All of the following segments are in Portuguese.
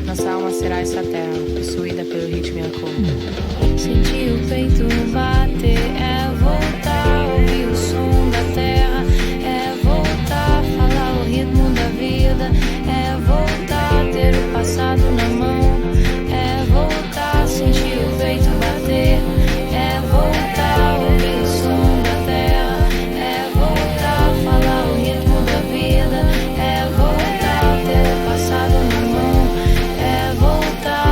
nossa alma será essa terra, possuída pelo ritmo e a cor. Sentir o peito bater, é voltar a ouvir o som da terra, é voltar a falar o ritmo da vida, é voltar a ter o passado na mão, é voltar a sentir o peito bater, é voltar a ouvir o som da terra, é voltar a falar o ritmo da vida, é voltar a ter o passado na mão, é voltar.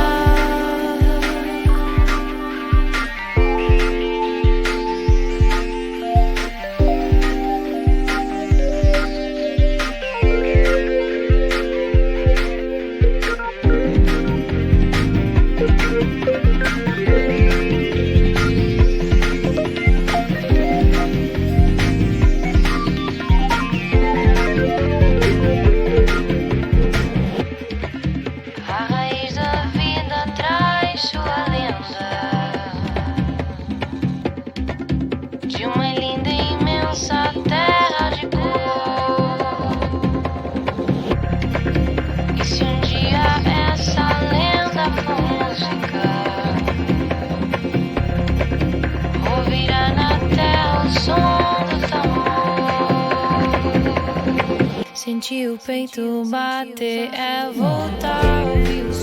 A raiz da vida traz sua lenda de uma linda e imensa terra de cor. E se um dia essa lenda for música, ouvirá na terra o som do tambor. Sentir o peito bater, é voltar a ouvir o